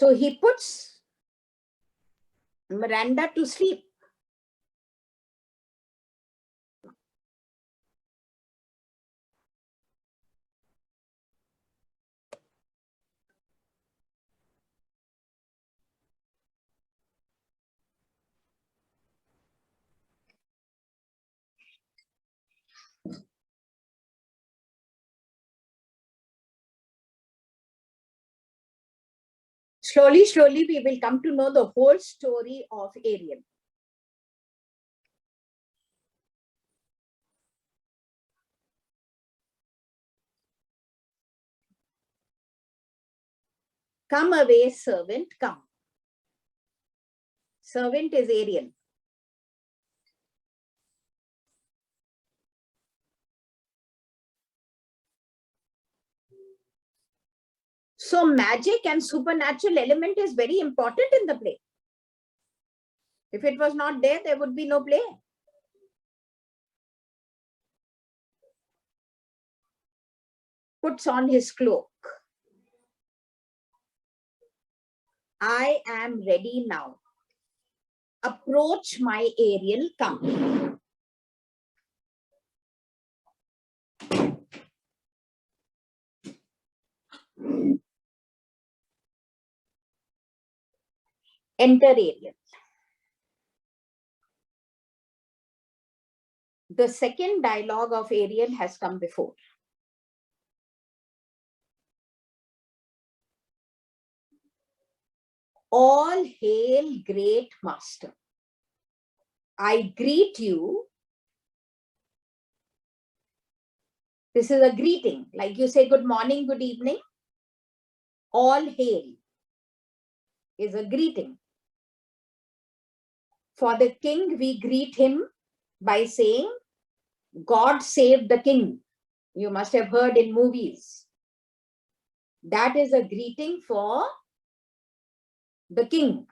So he puts Miranda to sleep. Slowly, slowly, we will come to know the whole story of Ariel. Come away, servant, come. Servant is Ariel. So magic and supernatural element is very important in the play. If it was not there, there would be no play. Puts on his cloak. I am ready now. Approach my Ariel, come. Enter Ariel. The second dialogue of Ariel has come before. All hail, great master. I greet you. This is a greeting, like you say good morning, good evening. All hail is a greeting. For the king, we greet him by saying, God save the king. You must have heard in movies. That is a greeting for the king.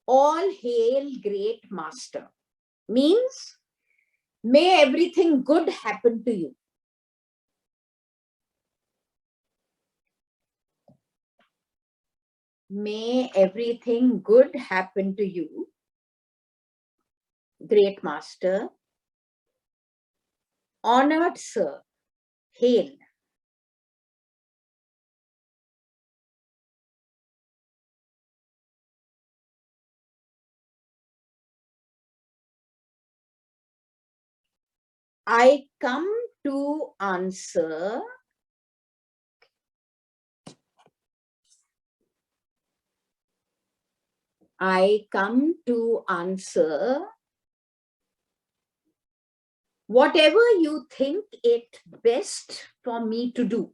All hail, great master. Means, may everything good happen to you. May everything good happen to you, great master. Honored sir, hail. I come to answer whatever you think it best for me to do.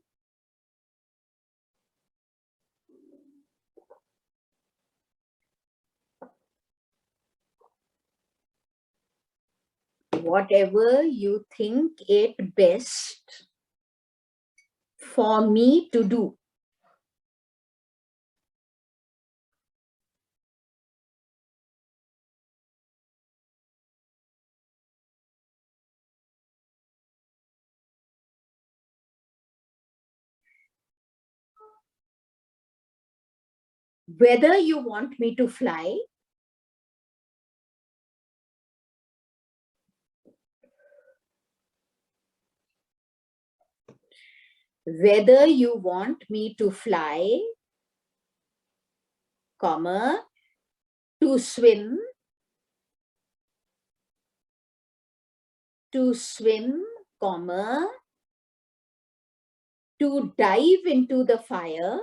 Whatever you think it best for me to do. Whether you want me to fly, whether you want me to fly, comma, to swim, comma, to dive into the fire,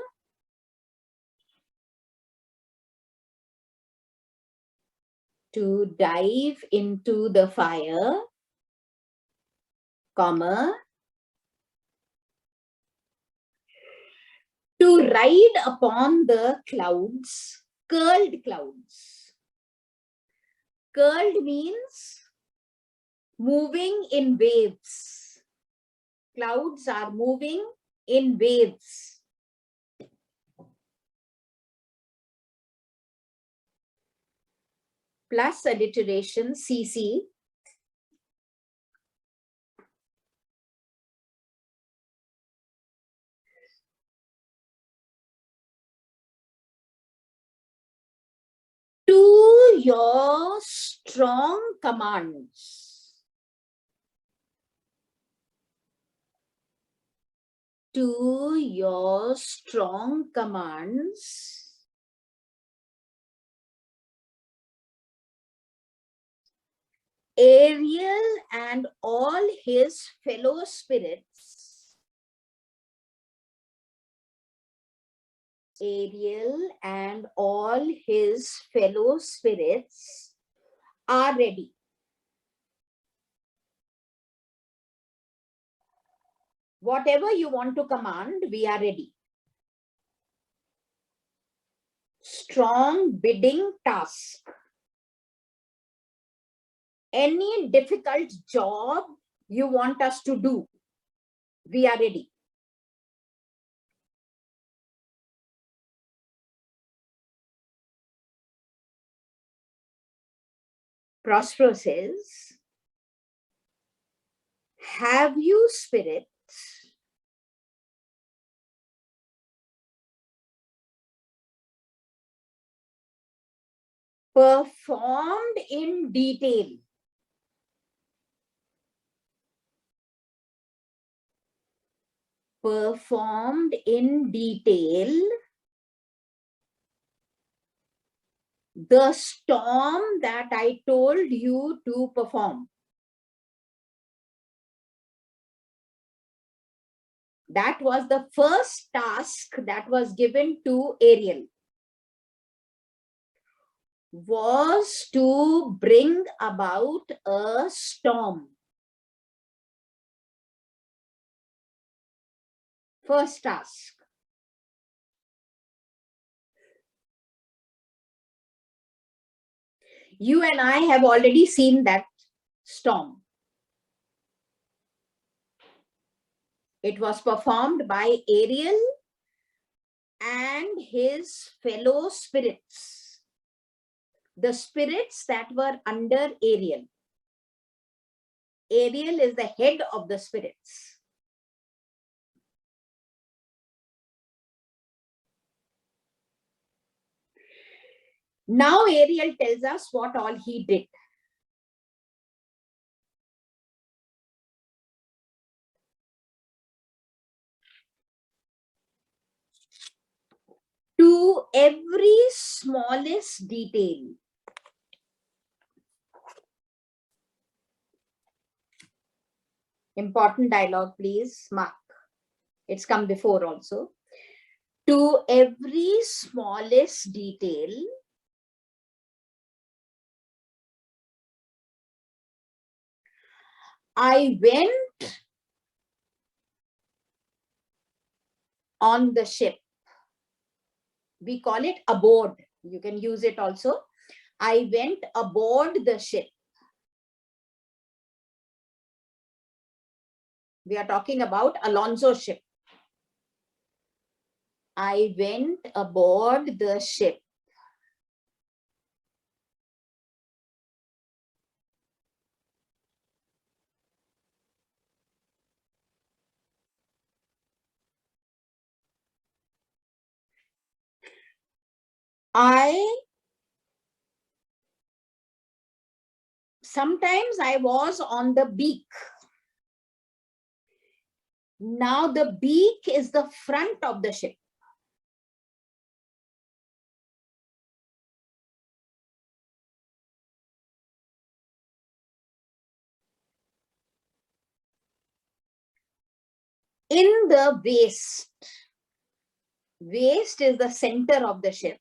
comma, to ride upon the clouds, curled clouds. Curled means moving in waves. Clouds are moving in waves. Plus alliteration, CC. your strong commands. To your strong commands. Ariel and all his fellow spirits. Ariel and all his fellow spirits are ready. Whatever you want to command, we are ready. Strong bidding task. Any difficult job you want us to do, we are ready. Prospero says, have you spirits performed in detail? Performed in detail the storm that I told you to perform. That was the first task that was given to Ariel, was to bring about a storm. First task. You and I have already seen that storm. It was performed by Ariel and his fellow spirits, the spirits that were under Ariel. Ariel is the head of the spirits. Now Ariel tells us what all he did. To every smallest detail. Important dialogue, please mark. It's come before also. To every smallest detail, I went on the ship. We call it aboard. You can use it also. I went aboard the ship. We are talking about Alonso's ship. I went aboard the ship. Sometimes I was on the beak. Now the beak is the front of the ship. In the waist. Waist is the center of the ship.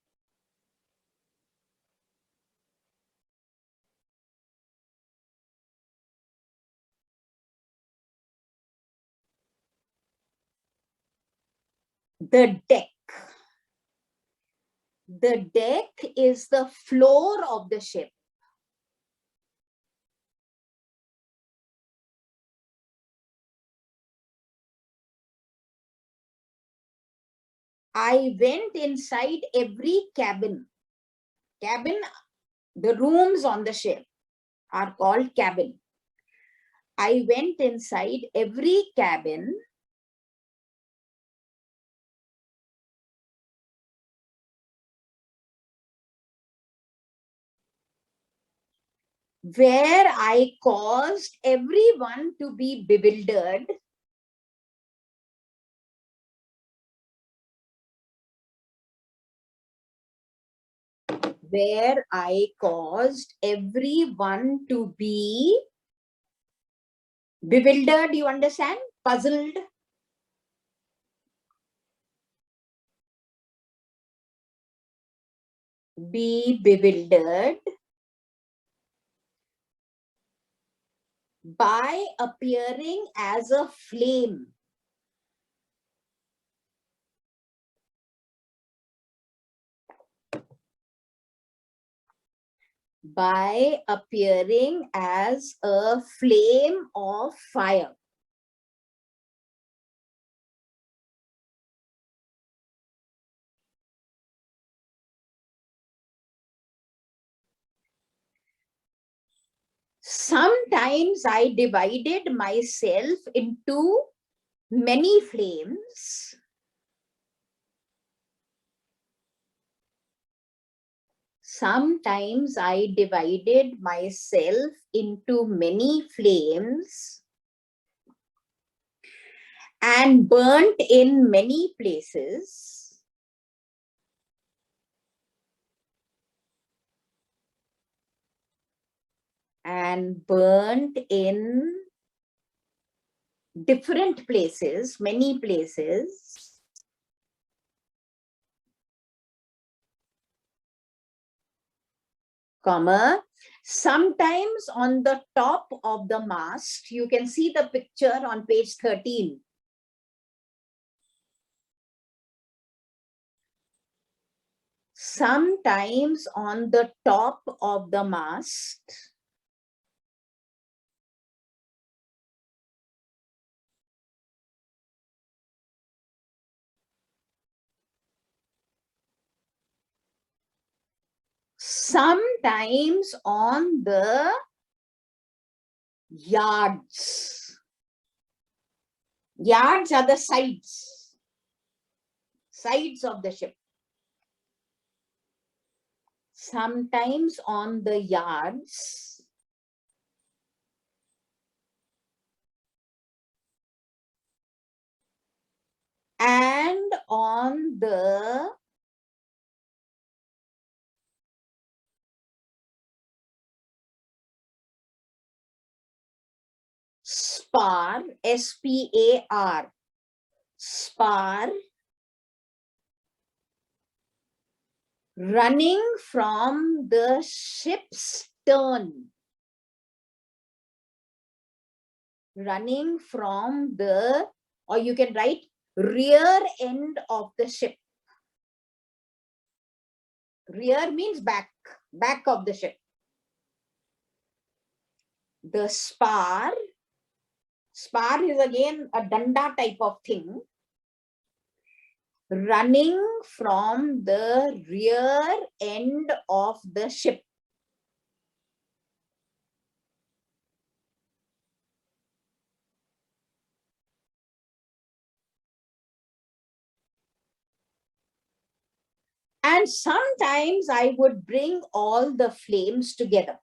The deck. The deck is the floor of the ship. I went inside every cabin. Cabin, the rooms on the ship are called cabin. I went inside every cabin where I caused everyone to be bewildered, where I caused everyone to be bewildered, you understand? Puzzled. Be bewildered by appearing as a flame. By appearing as a flame of fire. Sometimes I divided myself into many flames. Sometimes I divided myself into many flames and burnt in many places. And burnt in different places, many places. Comma, sometimes on the top of the mast, you can see the picture on page 13. Sometimes on the top of the mast, sometimes on the yards. Yards are the sides of the ship. Sometimes on the yards. And on the spar, S-P-A-R, spar, running from the ship's stern. Running from the, or you can write rear end of the ship. Rear means back of the ship. The spar is again a danda type of thing. Running from the rear end of the ship. And sometimes I would bring all the flames together.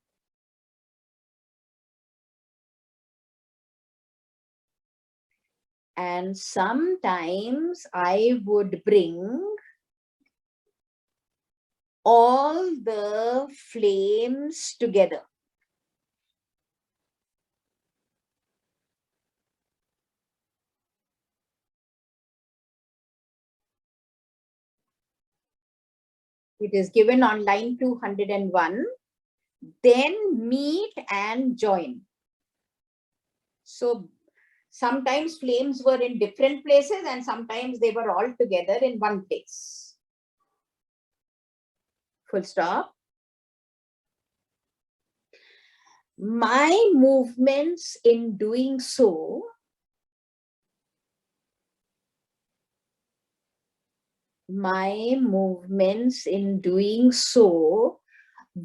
And sometimes I would bring all the flames together. It is given on line 201. Then meet and join. So sometimes flames were in different places and sometimes they were all together in one place. Full stop. My movements in doing so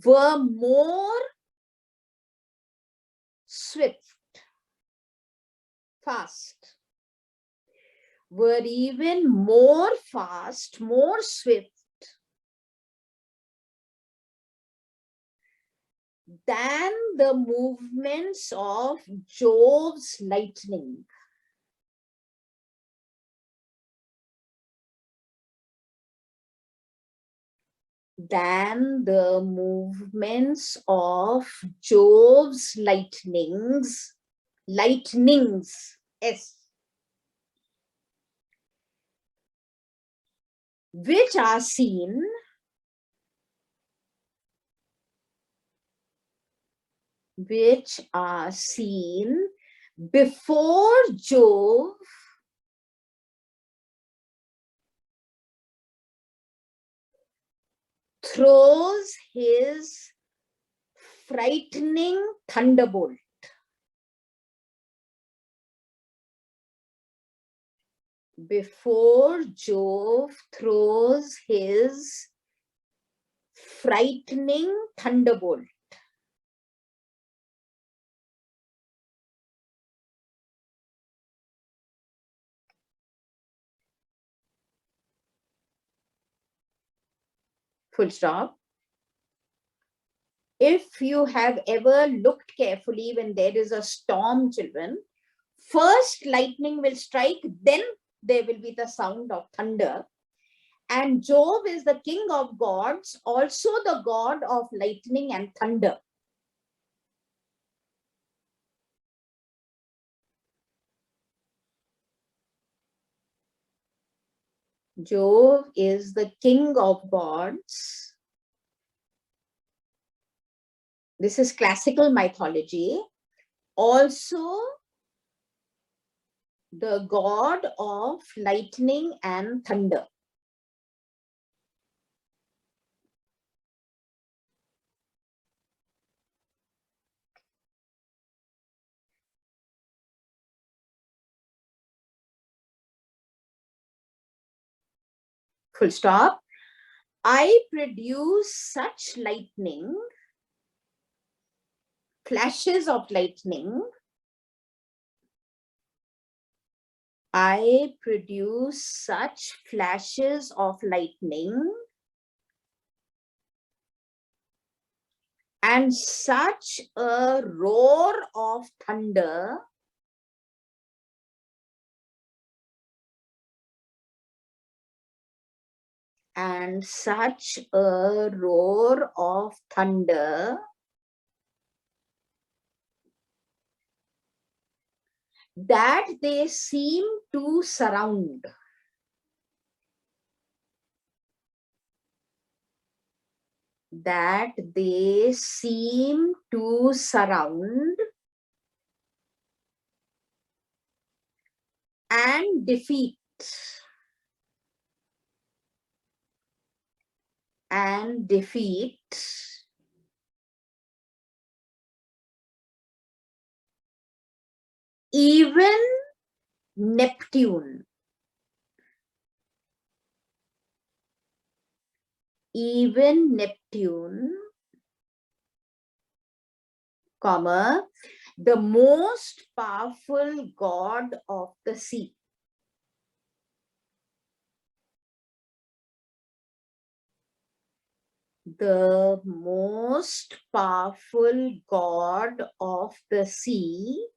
were more swift, fast, were even more fast, more swift than the movements of Jove's lightning. Than the movements of Jove's lightnings, yes, which are seen before Jove throws his frightening thunderbolt. Before Jove throws his frightening thunderbolt. Full stop. If you have ever looked carefully when there is a storm, children, first lightning will strike, then there will be the sound of thunder. And Jove is the king of gods, also the god of lightning and thunder. Jove is the king of gods. This is classical mythology. Also the god of lightning and thunder. Full stop. I produce such lightning, flashes of lightning. I produce such flashes of lightning and such a roar of thunder and such a roar of thunder that they seem to surround. That they seem to surround and defeat. And defeat even Neptune. Even Neptune, comma, the most powerful god of the sea. The most powerful god of the sea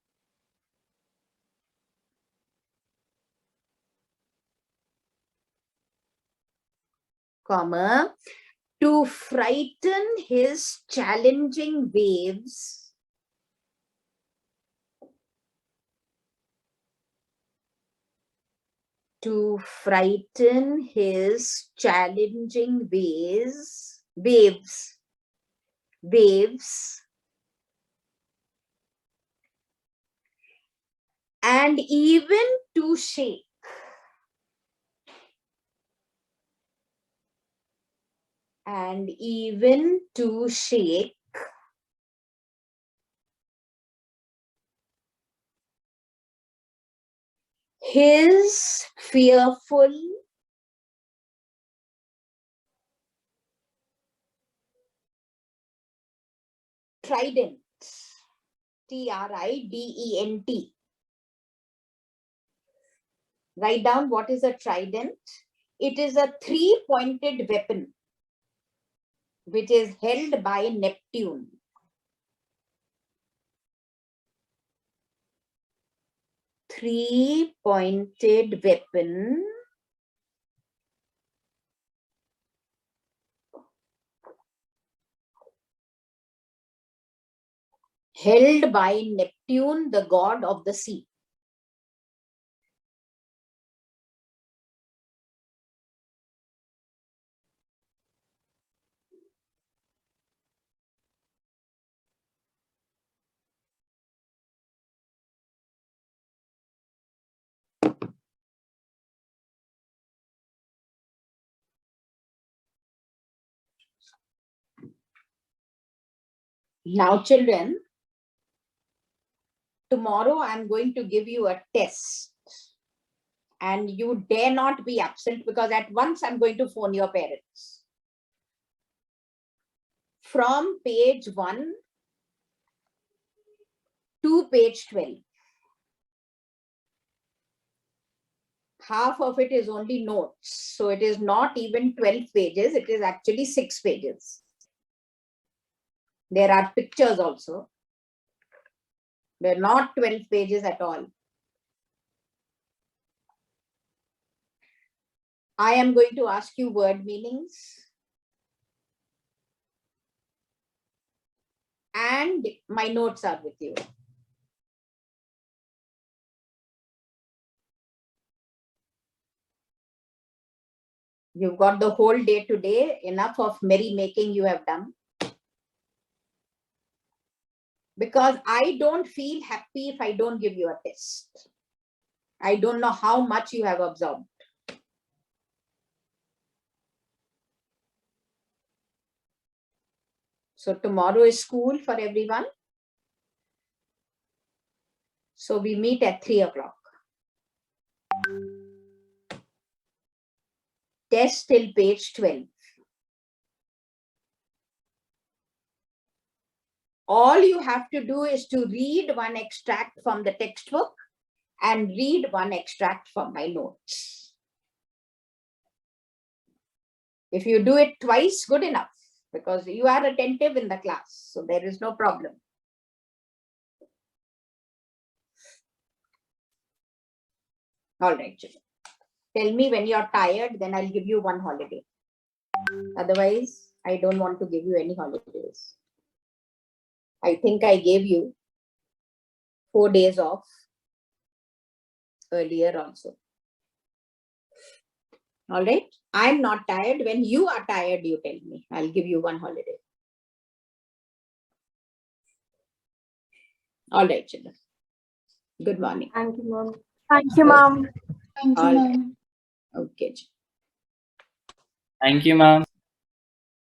comma, to frighten his challenging waves, to frighten his challenging waves, and even to shake. And even to shake his fearful trident. Trident. Write down what is a trident. It is a three-pointed weapon which is held by Neptune. three-pointed weapon held by Neptune, the god of the sea. Now, children, tomorrow I'm going to give you a test. And you dare not be absent, because at once I'm going to phone your parents. From page 1 to page 12. Half of it is only notes. So it is not even 12 pages. It is actually 6 pages. There are pictures also. They're not 12 pages at all. I am going to ask you word meanings. And my notes are with you. You've got the whole day today. Enough of merrymaking you have done. Because I don't feel happy if I don't give you a test. I don't know how much you have absorbed. So tomorrow is school for everyone. So we meet at 3 o'clock. Test till page 12. All you have to do is to read one extract from the textbook and read one extract from my notes. If you do it twice, good enough, because you are attentive in the class. So there is no problem. All right, children. Tell me when you're tired, then I'll give you one holiday. Otherwise, I don't want to give you any holidays. I think I gave you 4 days off earlier also. All right. I'm not tired. When you are tired, you tell me. I'll give you one holiday. All right, children. Good morning. Thank you, ma'am. Thank you, ma'am. Thank you, All ma'am. right. Okay. Thank you, ma'am.